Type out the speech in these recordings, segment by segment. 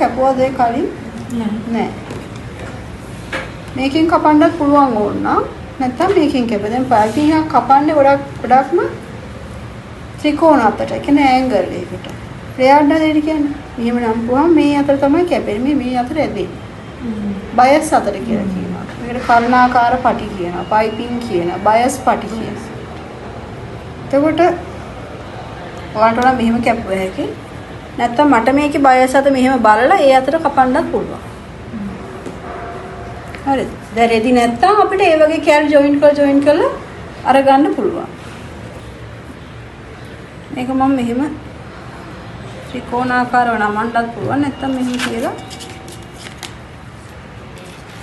කැපුවද ඒ කලින්? නෑ. මේකෙන් කපන්නත් පුළුවන් ඕන නම් නැත්තම් මේකෙන් කැපෙ. දැන් පයිපින් එකක් කපන්නේ ගොඩක්ම ත්‍රිකෝණ අතට. ඒ කියන්නේ ඇන්ගල් එකකට. රෙයාඩ් නේද කියන්නේ? මෙහෙම නම්පුවාම මේ අතර තමයි කැපෙන්නේ. මේ අතර ඇදෙන්නේ. බයස් අතර කියලා කියනවා. මේකට කර්ණාකාර පටි කියනවා. පයිපින් කියනවා. බයස් පටි කියනවා. එතකොට ඔයාලට නම් මෙහෙම කැපුවා හැකි. නැත්තම් මට මේකේ බයස් අත මෙහෙම බලලා ඒ අතර කපන්නත් පුළුවන්. හරිද? දැන් රෙදි නැත්තම් අපිට ඒ වගේ කැල් ජොයින් කරලා අරගන්න පුළුවන්. මේක මම මෙහෙම ත්‍රිකෝණාකාරව නමන්නත් පුළුවන්. නැත්තම් මෙහෙම කියලා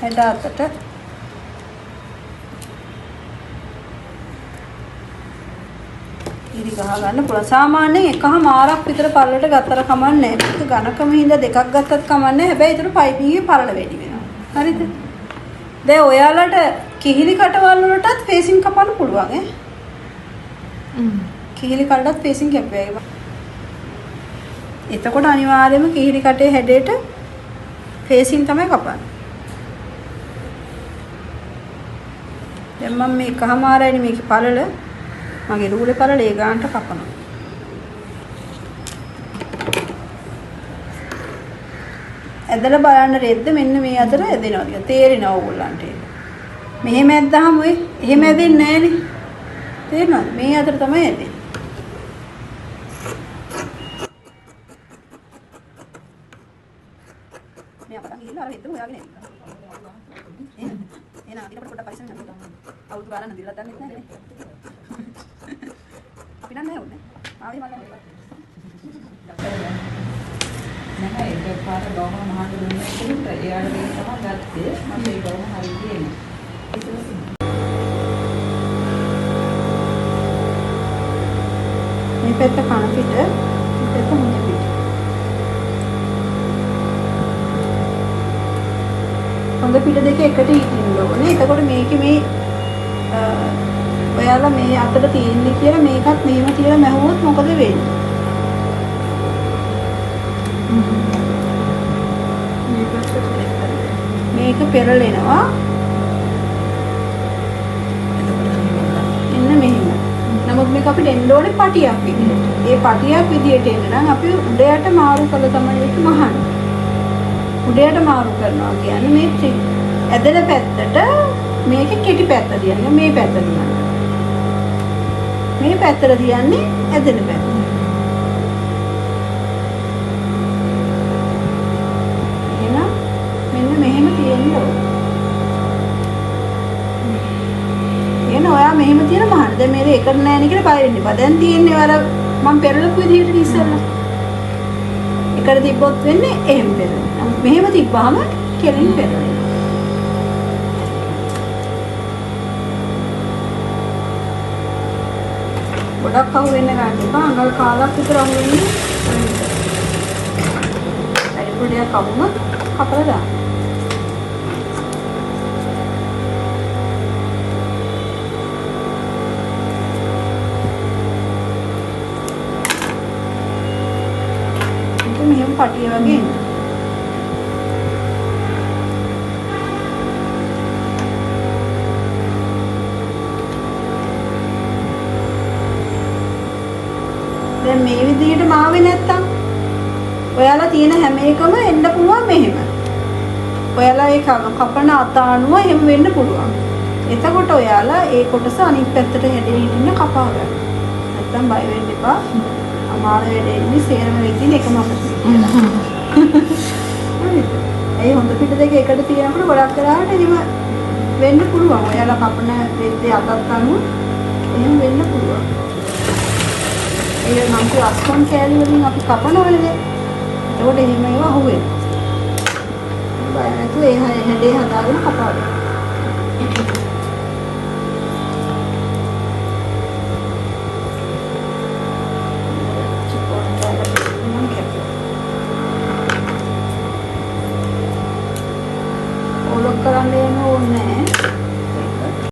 හැඩ අතට ඉරි ගහ ගන්න පුළුවන්. සාමාන්‍යයෙන් එකමාරක් විතර පළලට ගත්තර කමන්නේ නැහැ. ඒක ඝනකම හින්දා දෙකක් ගත්තත් කමන්නේ. හැබැයි ඒතර පයිපින් එකේ පළල වැඩි වෙනවා. හරිද? දැන් ඔයාලට කිහිලි කටවල් වලටත් ෆේසින් කපන්න පුළුවන් ඈ. කිහිලි කටටත් ෆේසින් කැපුවා. එතකොට අනිවාර්යයෙන්ම කිහිලි කටේ හැඩයට ෆේසින් තමයි කපන්නේ. දැන් මම මේ එකමාරයිනේ මේකේ පළල මගේ රූලේ පළල ඒ ගානට කපනවා. ඇදලා බලන්න රෙද්ද මෙන්න මේ අතර ඇදෙනවා කියලා තේරෙනවා ඕගොල්ලන්ට. මෙහෙම ඇද්දාම ඔය එහෙම ඇදෙන්නේ නැහනේ. තේරෙනවද? මේ අතර තමයි ඇදෙන්නේ. මේ අපතන් ගිහිල්ලා අර රෙද්ද හොයාගෙන එන්න. එන අපිට පොඩ්ඩක් පරිස්සම් වෙන්න. අවුරුදු ගානක් දිලා දන්නේ නැහැ නේ. අපි නම් නැහැ උන්නේ. ආවේ මල්ලා. නැහැ ඒක පාර ගවම මහන්න දුන්නේ කිව්වට එයාට මේ තමයි ගත්තේ මම ඒ ගවම හරි කියන්නේ මේ පැත්ත කන පිට මේ පැත්ත මුණ පිට හොඳ පිට දෙක එකට ඉන්න ඕනේ. එතකොට මේකේ මේ ඔයාලා මේ අතට තියෙන්නේ කියලා මේකත් මෙහෙම තියලා මැහුවොත් මොකද වෙන්නේ? මේක පෙරලෙනවා. එන්න මෙහෙම. නමුත් මේක අපිට එන්න ඕනේ පටියක් විදියට. ඒ පටියක් විදියට එන්න නම් අපි උඩයට මාරු කළා තමයි ඒක මහන්නේ. උඩයට මාරු කරනවා කියන්නේ මේ ඇදෙන පැත්තට මේකේ කෙටි පැත්ත දියන්නේ මේ පැත්ත දියන්නේ. මේ පැත්තට දියන්නේ ඇදෙන පැත්ත. මෙහෙම තියෙන්න ඕනේ. එන ඔයා මෙහෙම තියෙන මහන්න. දැන් මේක එකට නෑ නේ කියලා බය වෙන්න එපා. දැන් තියෙන්නේ අර මම පෙරලපු විදිහට ඉස්සෙල්ලා. එකට තිබ්බොත් වෙන්නේ එහෙම පෙරලෙනවා. මෙහෙම තිබ්බාම කෙලින් පෙරලෙනවා. ගොඩක් අහු වෙන්න ගන්න එපා. අඟල් කාලක් විතර අහු වෙන්නේ. හරි පොඩියක් අහුම කපලා දාන්න. මෙහෙම පටිය වගේ එන්න. දැන් මේ විදිහට ආවේ නැත්තම් ඔයාලා තියෙන හැම එකම එන්න පුළුවන් මෙහෙම. ඔයාලා ඒ කපන අත අනුව එහෙම වෙන්න පුළුවන්. එතකොට ඔයාලා ඒ කොටස අනිත් පැත්තට හැදෙන්න කපා ගන්න. නැත්තම් බය වෙන්න එපා. අමාරු වෙන්නේ සේරම වෙකින් එකම අපිට. ඒ හොඳ පිට දෙක එකට තියනකොට ගොඩක් කරාට එහෙම වෙන්න පුළුවන්. ඔයාලා කපන රෙද්දේ අතත් අනුව එහෙම වෙන්න පුළුවන්. ඒ නම් අස්කොන් කෑලි වලින් අපි කපනවනේ. ඒකට එහෙම ඒවා අහුවෙනවා. බය නැතුව ඒ හැඩේ හදාගෙන කපා ගන්න.